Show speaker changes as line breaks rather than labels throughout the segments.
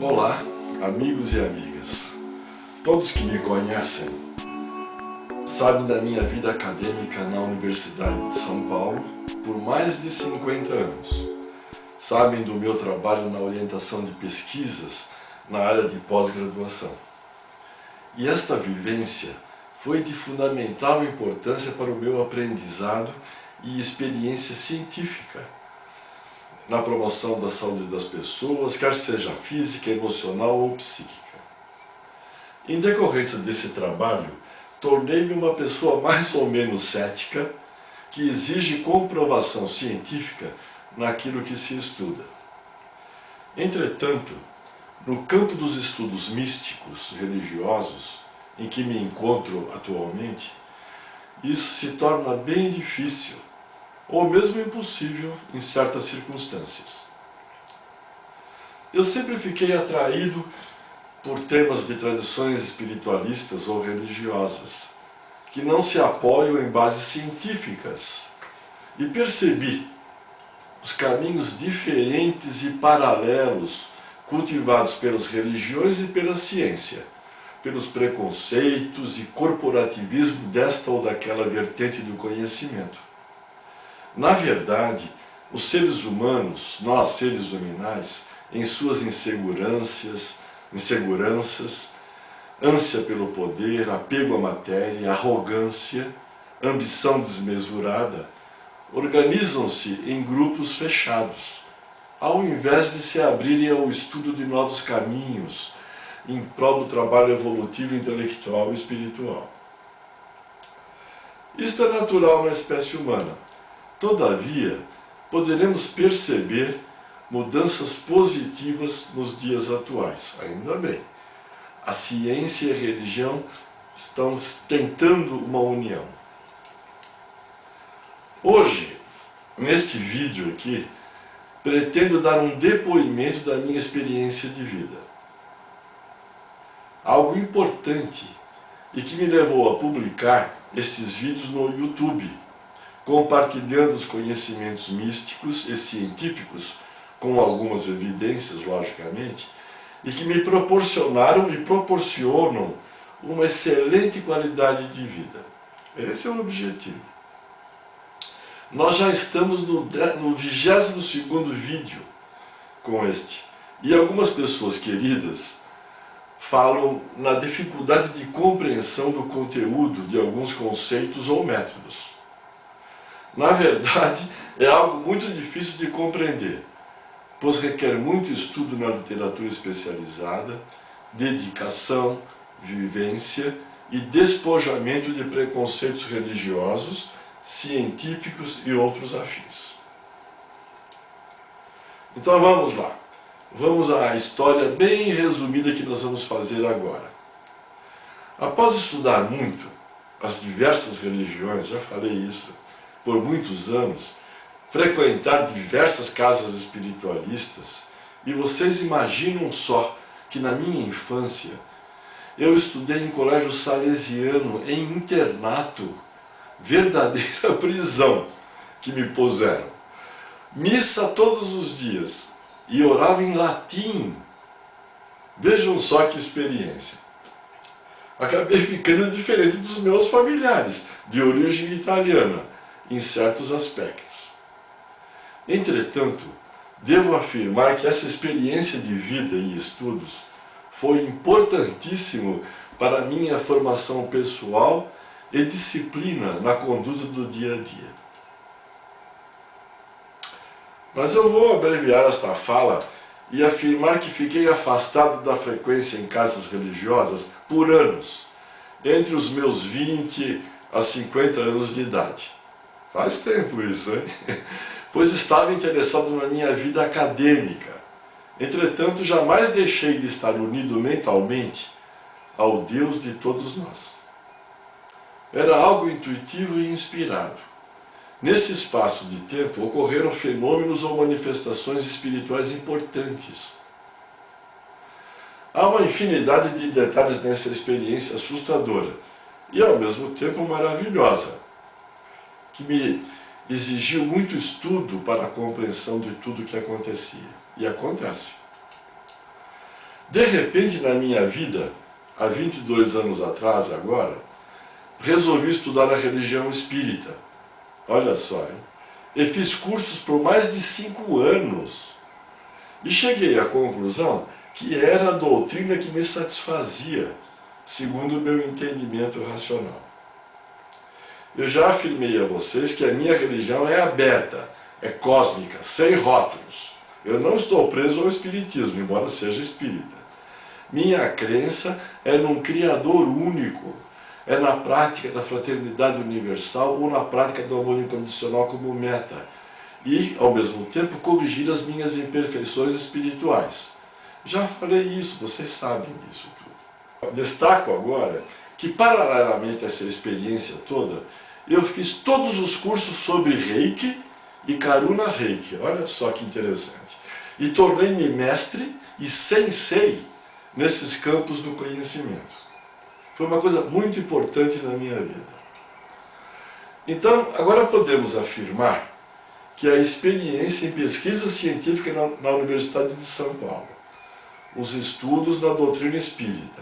Olá, amigos e amigas. Todos que me conhecem sabem da minha vida acadêmica na Universidade de São Paulo por mais de 50 anos. Sabem do meu trabalho na orientação de pesquisas na área de pós-graduação. E esta vivência foi de fundamental importância para o meu aprendizado e experiência científica na promoção da saúde das pessoas, quer seja física, emocional ou psíquica. Em decorrência desse trabalho, tornei-me uma pessoa mais ou menos cética, que exige comprovação científica naquilo que se estuda. Entretanto, no campo dos estudos místicos, religiosos, em que me encontro atualmente, isso se torna bem difícil, ou mesmo impossível em certas circunstâncias. Eu sempre fiquei atraído por temas de tradições espiritualistas ou religiosas, que não se apoiam em bases científicas, e percebi os caminhos diferentes e paralelos cultivados pelas religiões e pela ciência, pelos preconceitos e corporativismo desta ou daquela vertente do conhecimento. Na verdade, os seres humanos, nós seres humanais, em suas inseguranças, ânsia pelo poder, apego à matéria, arrogância, ambição desmesurada, organizam-se em grupos fechados, ao invés de se abrirem ao estudo de novos caminhos, em prol do trabalho evolutivo, intelectual e espiritual. Isto é natural na espécie humana. Todavia, poderemos perceber mudanças positivas nos dias atuais. Ainda bem. A ciência e a religião estão tentando uma união. Hoje, neste vídeo aqui, pretendo dar um depoimento da minha experiência de vida. Algo importante e que me levou a publicar estes vídeos no YouTube, compartilhando os conhecimentos místicos e científicos, com algumas evidências, logicamente, e que me proporcionaram e proporcionam uma excelente qualidade de vida. Esse é o objetivo. Nós já estamos no 22º vídeo com este, e algumas pessoas queridas falam na dificuldade de compreensão do conteúdo de alguns conceitos ou métodos. Na verdade, é algo muito difícil de compreender, pois requer muito estudo na literatura especializada, dedicação, vivência e despojamento de preconceitos religiosos, científicos e outros afins. Então vamos lá. Vamos à história bem resumida que nós vamos fazer agora. Após estudar muito as diversas religiões, já falei isso, por muitos anos, frequentar diversas casas espiritualistas, e vocês imaginam só que na minha infância eu estudei em colégio salesiano, em internato, verdadeira prisão que me puseram. Missa todos os dias e orava em latim. Vejam só que experiência. Acabei ficando diferente dos meus familiares, de origem italiana, em certos aspectos. Entretanto, devo afirmar que essa experiência de vida e estudos foi importantíssimo para a minha formação pessoal e disciplina na conduta do dia a dia. Mas eu vou abreviar esta fala e afirmar que fiquei afastado da frequência em casas religiosas por anos, entre os meus 20 a 50 anos de idade. Faz tempo isso, hein? Pois estava interessado na minha vida acadêmica. Entretanto, jamais deixei de estar unido mentalmente ao Deus de todos nós. Era algo intuitivo e inspirado. Nesse espaço de tempo ocorreram fenômenos ou manifestações espirituais importantes. Há uma infinidade de detalhes nessa experiência assustadora e ao mesmo tempo maravilhosa, que me exigiu muito estudo para a compreensão de tudo o que acontecia. E acontece. De repente, na minha vida, há 22 anos atrás agora, resolvi estudar a religião espírita. Olha só, hein? E fiz cursos por mais de 5 anos. E cheguei à conclusão que era a doutrina que me satisfazia, segundo o meu entendimento racional. Eu já afirmei a vocês que a minha religião é aberta, é cósmica, sem rótulos. Eu não estou preso ao espiritismo, embora seja espírita. Minha crença é num Criador único, é na prática da fraternidade universal ou na prática do amor incondicional como meta. E, ao mesmo tempo, corrigir as minhas imperfeições espirituais. Já falei isso, vocês sabem disso tudo. Destaco agora que, paralelamente a essa experiência toda, eu fiz todos os cursos sobre Reiki e Karuna Reiki. Olha só que interessante. E tornei-me mestre e sensei nesses campos do conhecimento. Foi uma coisa muito importante na minha vida. Então, agora podemos afirmar que a experiência em pesquisa científica na Universidade de São Paulo, os estudos na doutrina espírita,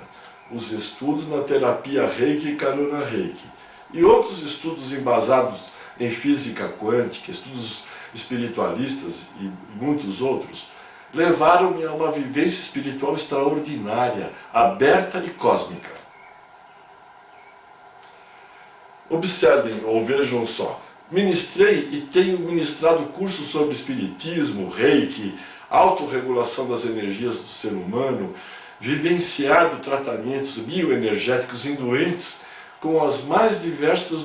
os estudos na terapia Reiki e Karuna Reiki, e outros estudos embasados em física quântica, estudos espiritualistas e muitos outros, levaram-me a uma vivência espiritual extraordinária, aberta e cósmica. Observem ou vejam só, ministrei e tenho ministrado cursos sobre espiritismo, Reiki, autorregulação das energias do ser humano, vivenciado tratamentos bioenergéticos em doentes com as mais diversas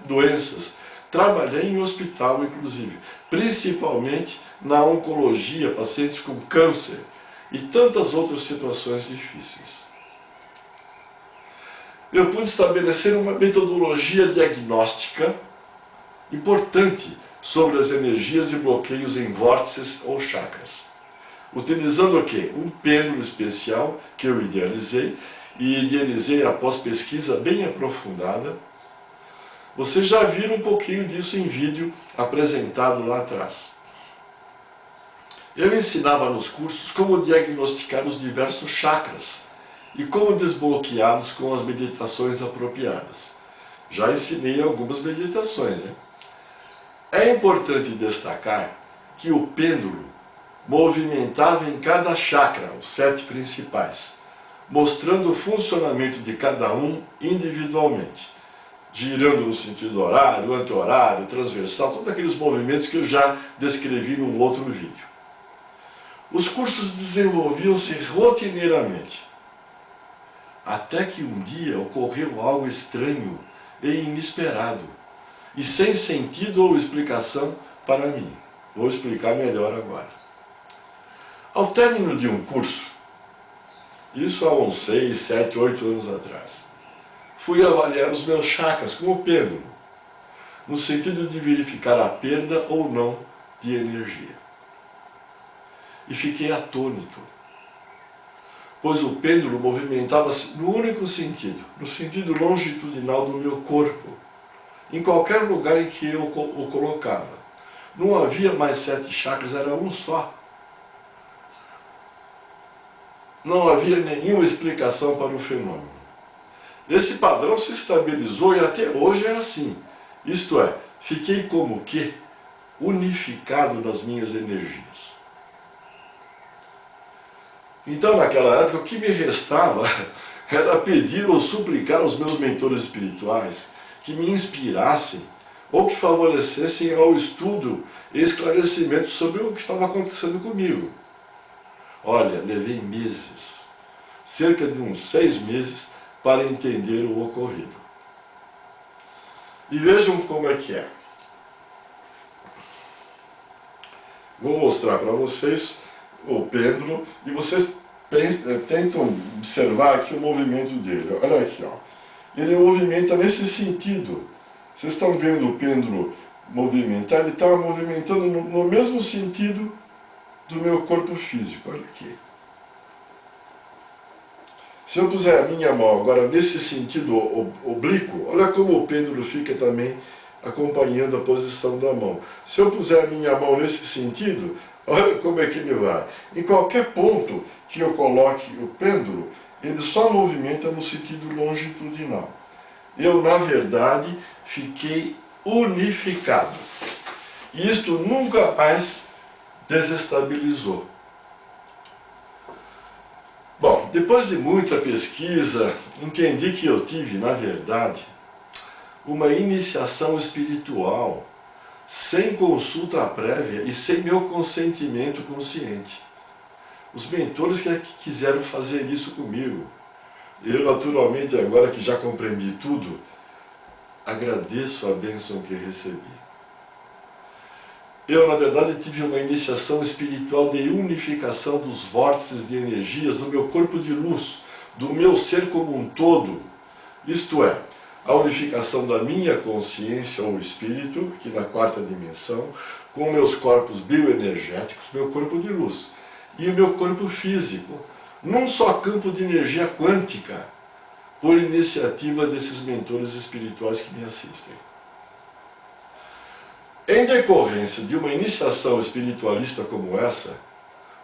doenças. Trabalhei em hospital, inclusive, principalmente na oncologia, pacientes com câncer e tantas outras situações difíceis. Eu pude estabelecer uma metodologia diagnóstica importante sobre as energias e bloqueios em vórtices ou chakras. Utilizando o quê? Um pêndulo especial que eu idealizei, e idealizei após pesquisa bem aprofundada. Vocês já viram um pouquinho disso em vídeo apresentado lá atrás. Eu ensinava nos cursos como diagnosticar os diversos chakras e como desbloqueá-los com as meditações apropriadas. Já ensinei algumas meditações, né? É importante destacar que o pêndulo movimentava em cada chakra, os 7 principais, mostrando o funcionamento de cada um individualmente, girando no sentido horário, anti-horário, transversal, todos aqueles movimentos que eu já descrevi num outro vídeo. Os cursos desenvolviam-se rotineiramente, até que um dia ocorreu algo estranho e inesperado, e sem sentido ou explicação para mim. Vou explicar melhor agora. Ao término de um curso, isso há uns 6, 7, 8 anos atrás, fui avaliar os meus chakras com o pêndulo, no sentido de verificar a perda ou não de energia. E fiquei atônito, pois o pêndulo movimentava-se no único sentido, no sentido longitudinal do meu corpo, em qualquer lugar em que eu o colocava. Não havia mais 7 chakras, era um só. Não havia nenhuma explicação para o fenômeno. Esse padrão se estabilizou e até hoje é assim. Isto é, fiquei como que unificado nas minhas energias. Então, naquela época, o que me restava era pedir ou suplicar aos meus mentores espirituais que me inspirassem ou que favorecessem ao estudo e esclarecimento sobre o que estava acontecendo comigo. Olha, levei meses, cerca de uns 6 meses, para entender o ocorrido. E vejam como é que é. Vou mostrar para vocês o pêndulo e vocês tentam observar aqui o movimento dele. Olha aqui, ó. Ele movimenta nesse sentido. Vocês estão vendo o pêndulo movimentar? Ele está movimentando no mesmo sentido do meu corpo físico. Olha aqui. Se eu puser a minha mão agora nesse sentido oblíquo, olha como o pêndulo fica também acompanhando a posição da mão. Se eu puser a minha mão nesse sentido, Olha como é que ele vai. Em qualquer ponto que eu coloque o pêndulo, ele só movimenta no sentido longitudinal. Eu, na verdade, fiquei unificado. E isto nunca mais desestabilizou. Bom, depois de muita pesquisa, entendi que eu tive, na verdade, uma iniciação espiritual sem consulta prévia e sem meu consentimento consciente. Os mentores que quiseram fazer isso comigo. Eu, naturalmente, agora que já compreendi tudo, agradeço a bênção que recebi. Eu, na verdade, tive uma iniciação espiritual de unificação dos vórtices de energias do meu corpo de luz, do meu ser como um todo. Isto é, a unificação da minha consciência ou espírito, aqui na quarta dimensão, com meus corpos bioenergéticos, meu corpo de luz, e o meu corpo físico, num só campo de energia quântica, por iniciativa desses mentores espirituais que me assistem. Em decorrência de uma iniciação espiritualista como essa,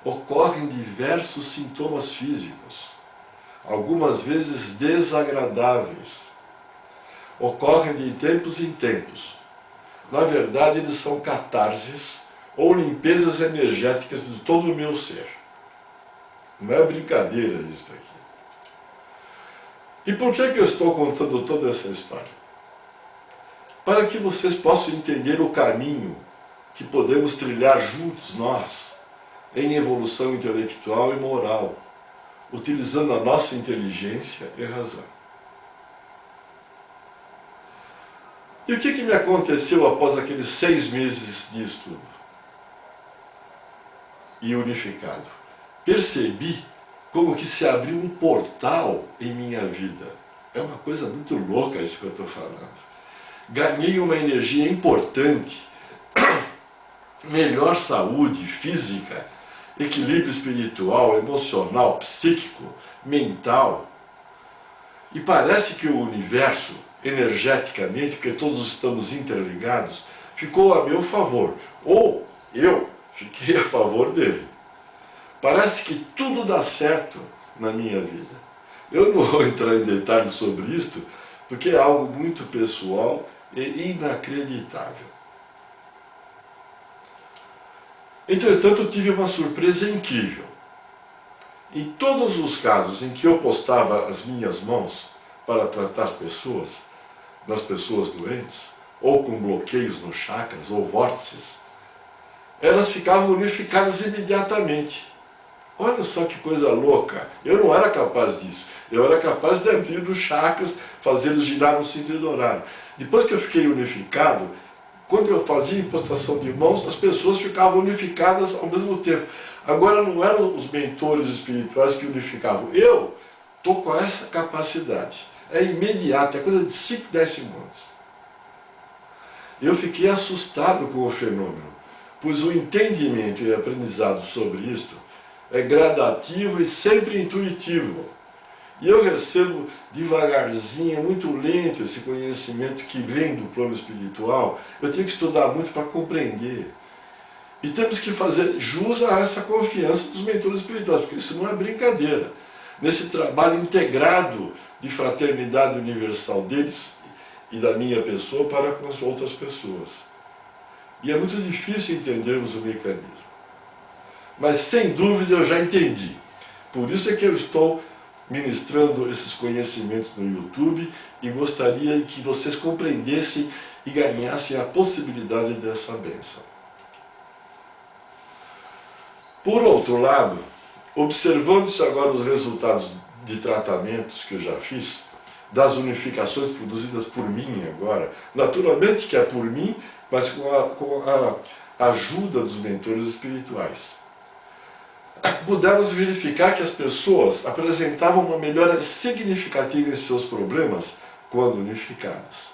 ocorrem diversos sintomas físicos, algumas vezes desagradáveis. Ocorrem de tempos em tempos. Na verdade, eles são catarses ou limpezas energéticas de todo o meu ser. Não é brincadeira isso aqui. E por que eu estou contando toda essa história? Para que vocês possam entender o caminho que podemos trilhar juntos nós, em evolução intelectual e moral, utilizando a nossa inteligência e razão. E o que me aconteceu após aqueles 6 meses de estudo? E unificado. Percebi como que se abriu um portal em minha vida. É uma coisa muito louca isso que eu estou falando. Ganhei uma energia importante, melhor saúde física, equilíbrio espiritual, emocional, psíquico, mental. E parece que o universo, energeticamente, porque todos estamos interligados, ficou a meu favor. Ou eu fiquei a favor dele. Parece que tudo dá certo na minha vida. Eu não vou entrar em detalhes sobre isto, porque é algo muito pessoal e inacreditável. Entretanto, tive uma surpresa incrível. Em todos os casos em que eu postava as minhas mãos para tratar as pessoas, nas pessoas doentes, ou com bloqueios nos chakras ou vórtices, elas ficavam unificadas imediatamente. Olha só que coisa louca! Eu não era capaz disso. Eu era capaz de abrir os chakras, fazê-los girar no sentido horário. Depois que eu fiquei unificado, quando eu fazia impostação de mãos, as pessoas ficavam unificadas ao mesmo tempo. Agora não eram os mentores espirituais que unificavam. Eu estou com essa capacidade. É imediato, é coisa de 5, 10 segundos. Eu fiquei assustado com o fenômeno, pois o entendimento e aprendizado sobre isto é gradativo e sempre intuitivo. E eu recebo devagarzinho, muito lento, esse conhecimento que vem do plano espiritual. Eu tenho que estudar muito para compreender. E temos que fazer jus a essa confiança dos mentores espirituais, porque isso não é brincadeira. Nesse trabalho integrado de fraternidade universal deles e da minha pessoa para com as outras pessoas. E é muito difícil entendermos o mecanismo. Mas sem dúvida eu já entendi. Por isso é que eu estou ministrando esses conhecimentos no YouTube e gostaria que vocês compreendessem e ganhassem a possibilidade dessa bênção. Por outro lado, observando-se agora os resultados de tratamentos que eu já fiz, das unificações produzidas por mim agora, naturalmente que é por mim, mas com a ajuda dos mentores espirituais, pudemos verificar que as pessoas apresentavam uma melhora significativa em seus problemas quando unificadas.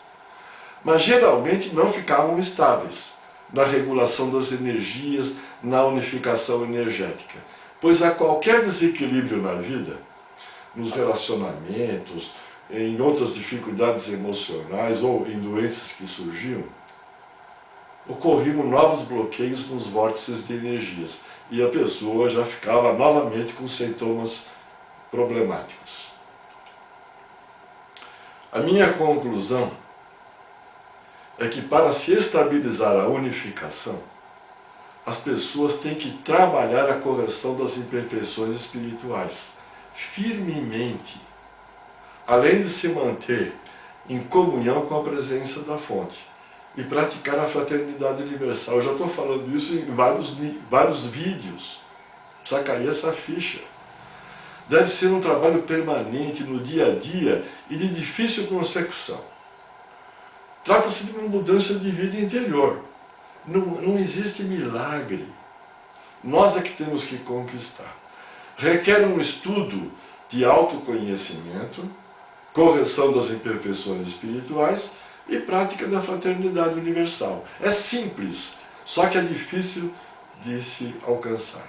Mas geralmente não ficavam estáveis na regulação das energias, na unificação energética. Pois há qualquer desequilíbrio na vida, nos relacionamentos, em outras dificuldades emocionais ou em doenças que surgiam, ocorriam novos bloqueios nos vórtices de energias e a pessoa já ficava novamente com sintomas problemáticos. A minha conclusão é que para se estabilizar a unificação, as pessoas têm que trabalhar a correção das imperfeições espirituais firmemente, além de se manter em comunhão com a presença da fonte e praticar a fraternidade universal. Eu já estou falando isso em vários vídeos. Precisa cair essa ficha. Deve ser um trabalho permanente no dia a dia e de difícil consecução. Trata-se de uma mudança de vida interior. Não existe milagre. Nós é que temos que conquistar. Requer um estudo de autoconhecimento, correção das imperfeições espirituais e prática da fraternidade universal. É simples, só que é difícil de se alcançar.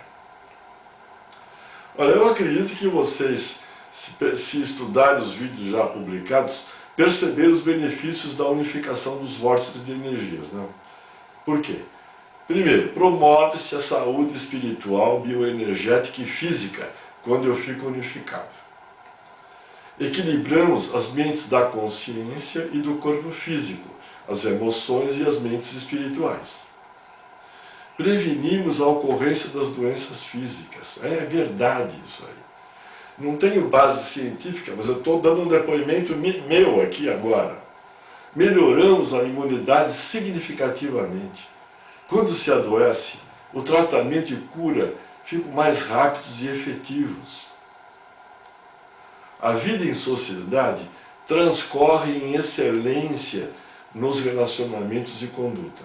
Olha, eu acredito que vocês, se estudarem os vídeos já publicados, perceberam os benefícios da unificação dos vórtices de energias, não? Por quê? Primeiro, promove-se a saúde espiritual, bioenergética e física quando eu fico unificado. Equilibramos as mentes da consciência e do corpo físico, as emoções e as mentes espirituais. Prevenimos a ocorrência das doenças físicas. É verdade isso aí. Não tenho base científica, mas eu estou dando um depoimento meu aqui agora. Melhoramos a imunidade significativamente. Quando se adoece, o tratamento e cura ficam mais rápidos e efetivos. A vida em sociedade transcorre em excelência nos relacionamentos e conduta.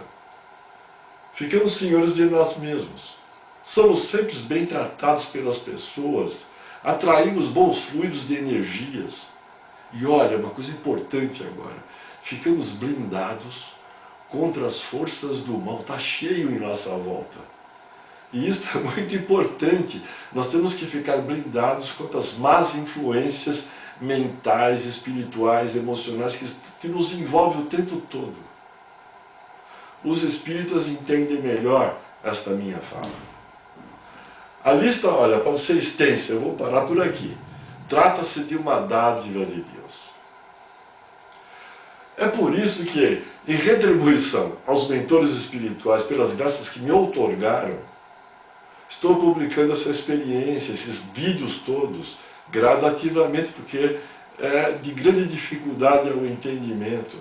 Ficamos senhores de nós mesmos. Somos sempre bem tratados pelas pessoas, atraímos bons fluidos de energias. E olha, uma coisa importante agora, ficamos blindados contra as forças do mal. Está cheio em nossa volta. E isso é muito importante. Nós temos que ficar blindados contra as más influências mentais, espirituais, emocionais que nos envolvem o tempo todo. Os espíritas entendem melhor esta minha fala. A lista, olha, pode ser extensa, eu vou parar por aqui. Trata-se de uma dádiva de Deus. É por isso que, em retribuição aos mentores espirituais pelas graças que me outorgaram, estou publicando essa experiência, esses vídeos todos, gradativamente, porque é de grande dificuldade ao entendimento,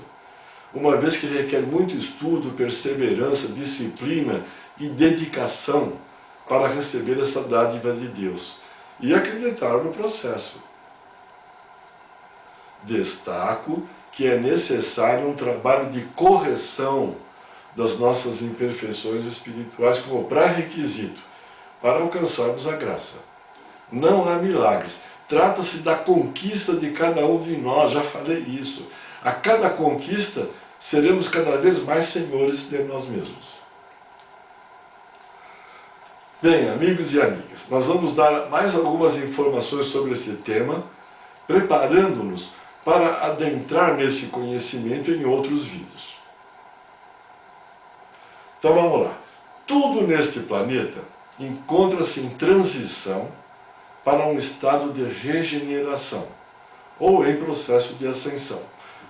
uma vez que requer muito estudo, perseverança, disciplina e dedicação para receber essa dádiva de Deus e acreditar no processo. Destaco que é necessário um trabalho de correção das nossas imperfeições espirituais como pré-requisito para alcançarmos a graça. Não há milagres. Trata-se da conquista de cada um de nós, já falei isso. A cada conquista, seremos cada vez mais senhores de nós mesmos. Bem, amigos e amigas, nós vamos dar mais algumas informações sobre esse tema, preparando-nos para adentrar nesse conhecimento em outros vídeos. Então vamos lá. Tudo neste planeta encontra-se em transição para um estado de regeneração, ou em processo de ascensão.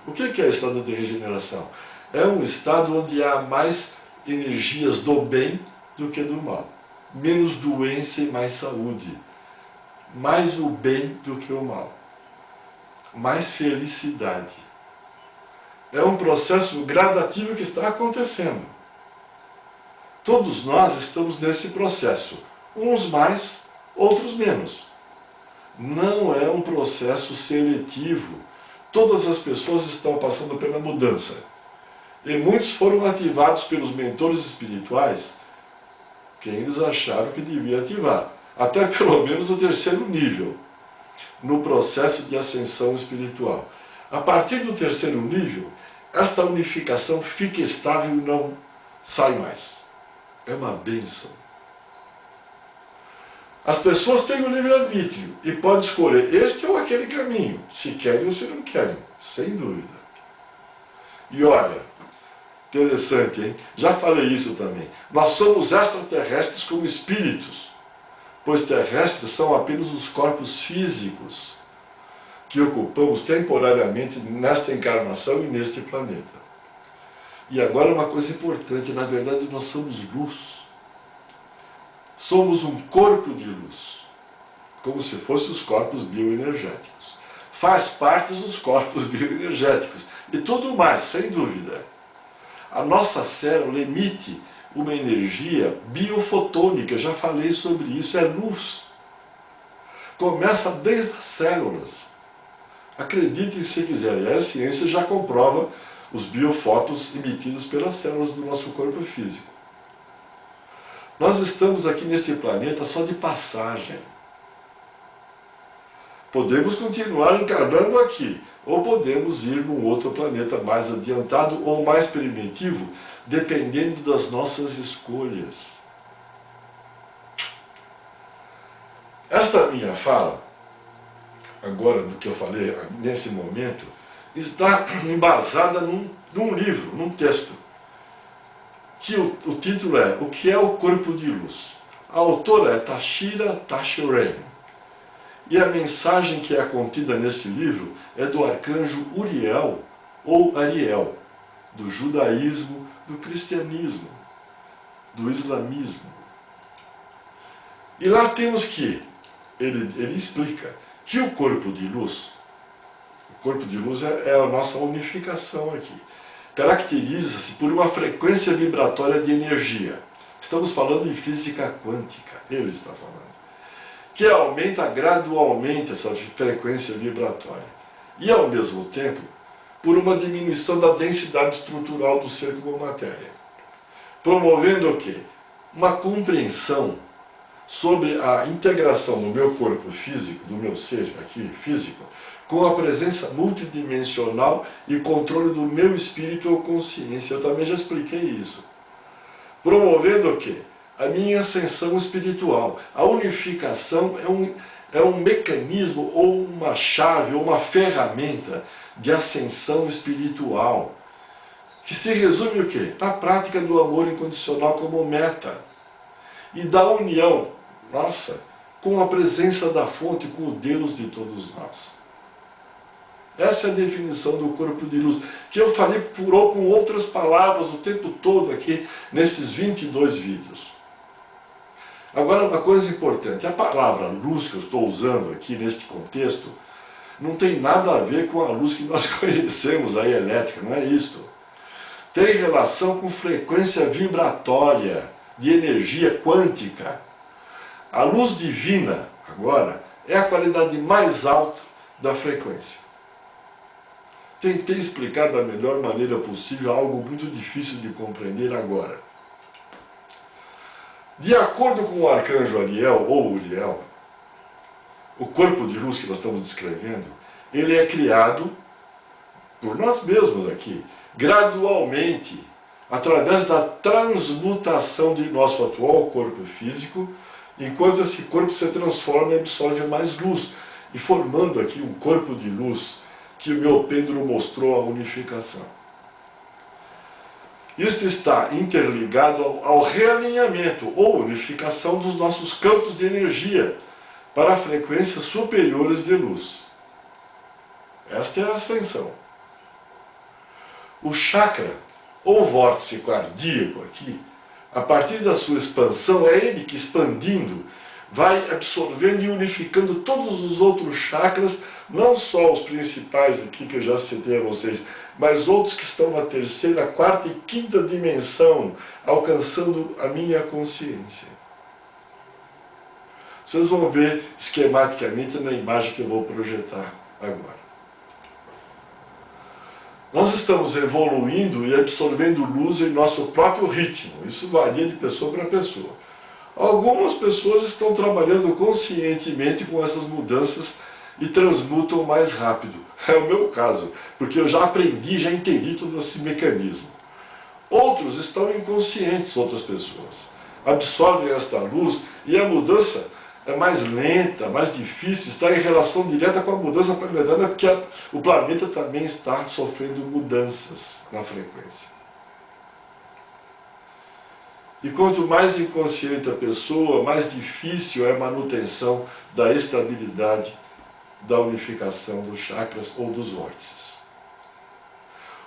O que é estado de regeneração? É um estado onde há mais energias do bem do que do mal. Menos doença e mais saúde. Mais o bem do que o mal. Mais felicidade. É um processo gradativo que está acontecendo. Todos nós estamos nesse processo. Uns mais, outros menos. Não é um processo seletivo. Todas as pessoas estão passando pela mudança. E muitos foram ativados pelos mentores espirituais que eles acharam que devia ativar. Até pelo menos o 3º nível, no processo de ascensão espiritual. A partir do 3º nível, esta unificação fica estável e não sai mais. É uma bênção. As pessoas têm o livre-arbítrio e podem escolher este ou aquele caminho, se querem ou se não querem, sem dúvida. E olha, Interessante, hein? Já falei isso também. Nós somos extraterrestres como espíritos, pois terrestres são apenas os corpos físicos que ocupamos temporariamente nesta encarnação e neste planeta. E agora uma coisa importante, na verdade nós somos luz. Somos um corpo de luz, como se fossem os corpos bioenergéticos. Faz parte dos corpos bioenergéticos e tudo mais, sem dúvida. A nossa célula emite uma energia biofotônica, já falei sobre isso, é luz. Começa desde as células. Acreditem se quiserem, a ciência já comprova os biofótons emitidos pelas células do nosso corpo físico. Nós estamos aqui neste planeta só de passagem. Podemos continuar encarnando aqui, ou podemos ir num outro planeta mais adiantado ou mais primitivo, dependendo das nossas escolhas. Esta minha fala, agora do que eu falei nesse momento, está embasada num livro, num texto, que o título é O que é o Corpo de Luz? A autora é Tashira Tachiren. E a mensagem que é contida nesse livro é do arcanjo Uriel, ou Ariel, do judaísmo, do cristianismo, do islamismo. E lá temos que, ele explica, que o corpo de luz é a nossa unificação aqui. Caracteriza-se por uma frequência vibratória de energia. Estamos falando em física quântica, ele está falando. Que aumenta gradualmente essa frequência vibratória. E, ao mesmo tempo, por uma diminuição da densidade estrutural do ser como matéria. Promovendo o quê? Uma compreensão sobre a integração do meu corpo físico, do meu ser aqui, físico, com a presença multidimensional e controle do meu espírito ou consciência. Eu também já expliquei isso. Promovendo o quê? A minha ascensão espiritual. A unificação é um mecanismo, ou uma chave, ou uma ferramenta de ascensão espiritual, que se resume o quê? Na prática do amor incondicional como meta, e da união, nossa, com a presença da fonte, com o Deus de todos nós. Essa é a definição do corpo de luz, que eu falei com outras palavras o tempo todo aqui, nesses 22 vídeos. Agora, uma coisa importante, a palavra luz que eu estou usando aqui neste contexto, não tem nada a ver com a luz que nós conhecemos aí, elétrica, não é isso. Tem relação com frequência vibratória, de energia quântica. A luz divina, agora, é a qualidade mais alta da frequência. Tentei explicar da melhor maneira possível algo muito difícil de compreender agora. De acordo com o arcanjo Ariel, ou Uriel, o corpo de luz que nós estamos descrevendo, ele é criado por nós mesmos aqui, gradualmente, através da transmutação de nosso atual corpo físico, enquanto esse corpo se transforma e absorve mais luz, e formando aqui um corpo de luz que o meu pêndulo mostrou a unificação. Isto está interligado ao realinhamento ou unificação dos nossos campos de energia para frequências superiores de luz. Esta é a ascensão. O chakra, ou vórtice cardíaco aqui, a partir da sua expansão, é ele que, expandindo, vai absorvendo e unificando todos os outros chakras, não só os principais aqui que eu já citei a vocês, mas outros que estão na terceira, quarta e quinta dimensão, alcançando a minha consciência. Vocês vão ver esquematicamente na imagem que eu vou projetar agora. Nós estamos evoluindo e absorvendo luz em nosso próprio ritmo. Isso varia de pessoa para pessoa. Algumas pessoas estão trabalhando conscientemente com essas mudanças e transmutam mais rápido. É o meu caso, porque eu já aprendi, já entendi todo esse mecanismo. Outros estão inconscientes, outras pessoas. Absorvem esta luz e a mudança é mais lenta, mais difícil, está em relação direta com a mudança planetária, porque o planeta também está sofrendo mudanças na frequência. E quanto mais inconsciente a pessoa, mais difícil é a manutenção da estabilidade, da unificação dos chakras ou dos vórtices.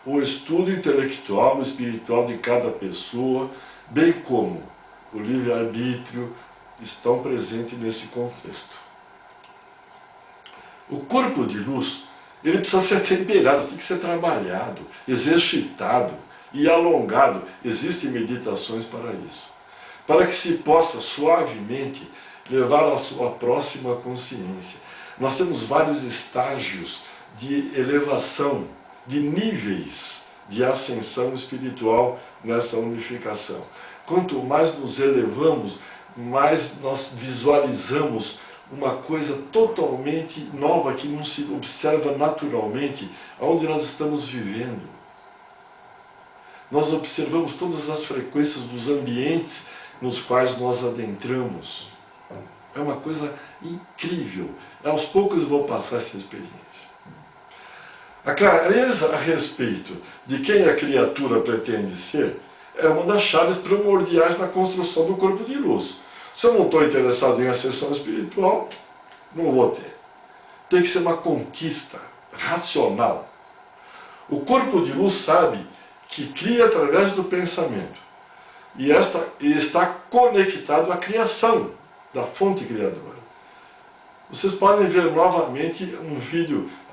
O estudo intelectual e espiritual de cada pessoa, bem como o livre-arbítrio, estão presentes nesse contexto. O corpo de luz, ele precisa ser temperado, tem que ser trabalhado, exercitado e alongado. Existem meditações para isso, para que se possa suavemente levar à sua próxima consciência. Nós temos vários estágios de elevação, de níveis de ascensão espiritual nessa unificação. Quanto mais nos elevamos, mais nós visualizamos uma coisa totalmente nova que não se observa naturalmente onde nós estamos vivendo. Nós observamos todas as frequências dos ambientes nos quais nós adentramos. É uma coisa incrível. Aos poucos eu vou passar essa experiência. A clareza a respeito de quem a criatura pretende ser é uma das chaves primordiais na construção do corpo de luz. Se eu não estou interessado em ascensão espiritual, não vou ter. Tem que ser uma conquista racional. O corpo de luz sabe que cria através do pensamento. E está conectado à criação da fonte criadora. Vocês podem ver novamente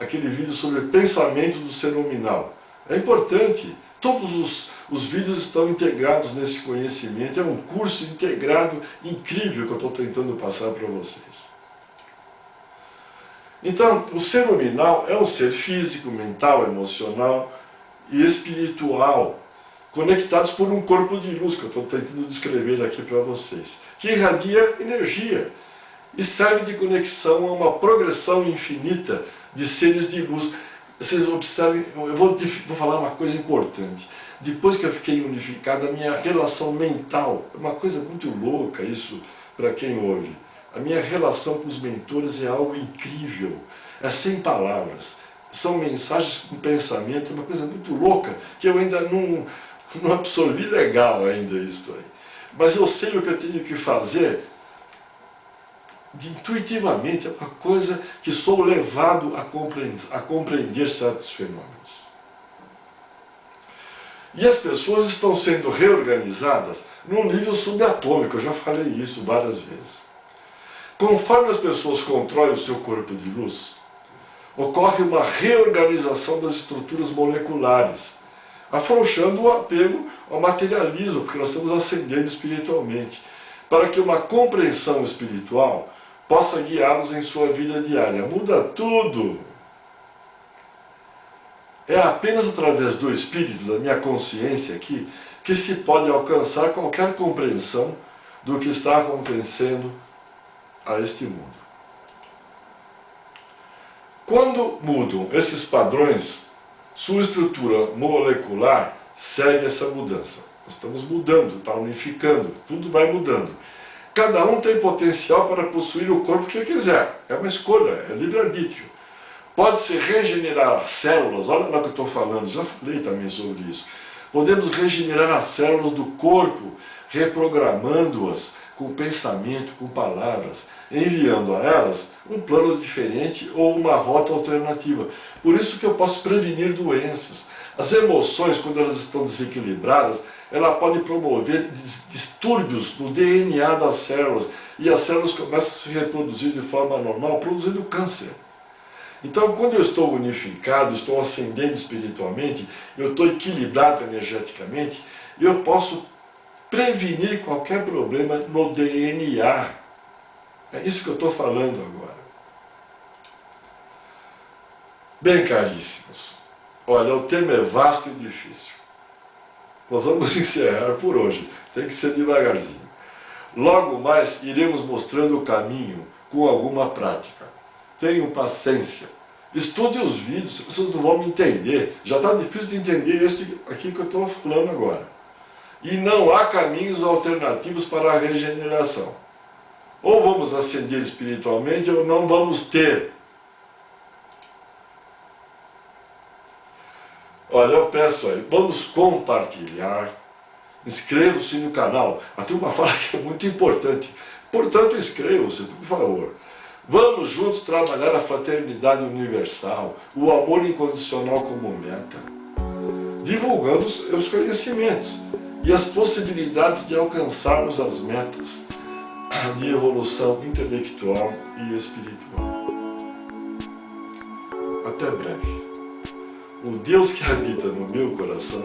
aquele vídeo sobre pensamento do ser nominal. É importante. Todos os vídeos estão integrados nesse conhecimento. É um curso integrado incrível que eu estou tentando passar para vocês. Então, o ser nominal é um ser físico, mental, emocional e espiritual, conectados por um corpo de luz, que eu estou tentando descrever aqui para vocês, que irradia energia e serve de conexão a uma progressão infinita de seres de luz. Vocês observem, eu vou falar uma coisa importante. Depois que eu fiquei unificado, a minha relação mental, é uma coisa muito louca isso para quem ouve. A minha relação com os mentores é algo incrível, é sem palavras. São mensagens com pensamento, é uma coisa muito louca, que eu ainda não absorvi legal ainda isso aí. Mas eu sei o que eu tenho que fazer intuitivamente, é uma coisa que sou levado a compreender certos fenômenos. E as pessoas estão sendo reorganizadas num nível subatômico, eu já falei isso várias vezes. Conforme as pessoas constroem o seu corpo de luz, ocorre uma reorganização das estruturas moleculares, afrouxando o apego ao materialismo, porque nós estamos ascendendo espiritualmente, para que uma compreensão espiritual possa guiá-los em sua vida diária. Muda tudo. É apenas através do espírito, da minha consciência aqui, que se pode alcançar qualquer compreensão do que está acontecendo a este mundo. Quando mudam esses padrões, sua estrutura molecular segue essa mudança. Nós estamos mudando, está unificando, tudo vai mudando. Cada um tem potencial para possuir o corpo que quiser. É uma escolha, é livre-arbítrio. Pode-se regenerar as células, olha lá o que eu estou falando, já falei também sobre isso. Podemos regenerar as células do corpo, reprogramando-as com pensamento, com palavras, enviando a elas um plano diferente ou uma rota alternativa. Por isso que eu posso prevenir doenças. As emoções, quando elas estão desequilibradas, ela pode promover distúrbios no DNA das células, e as células começam a se reproduzir de forma normal, produzindo câncer. Então, quando eu estou unificado, estou ascendendo espiritualmente, eu estou equilibrado energeticamente, eu posso prevenir qualquer problema no DNA. É isso que eu estou falando agora. Bem, caríssimos, olha, o tema é vasto e difícil. Nós vamos encerrar por hoje, tem que ser devagarzinho. Logo mais iremos mostrando o caminho com alguma prática. Tenham paciência. Estude os vídeos, vocês não vão me entender. Já está difícil de entender este aqui que eu estou falando agora. E não há caminhos alternativos para a regeneração. Ou vamos ascender espiritualmente ou não vamos ter. Olha, eu peço aí, vamos compartilhar inscreva-se no canal. Tem uma fala que é muito importante. Portanto, inscreva-se, por favor. Vamos juntos trabalhar a fraternidade universal, o amor incondicional como meta, divulgando os conhecimentos e as possibilidades de alcançarmos as metas de evolução intelectual e espiritual. Até breve. O Deus que habita no meu coração,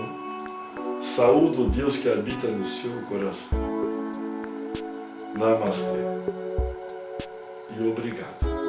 saúde o Deus que habita no seu coração. Namastê. E obrigado.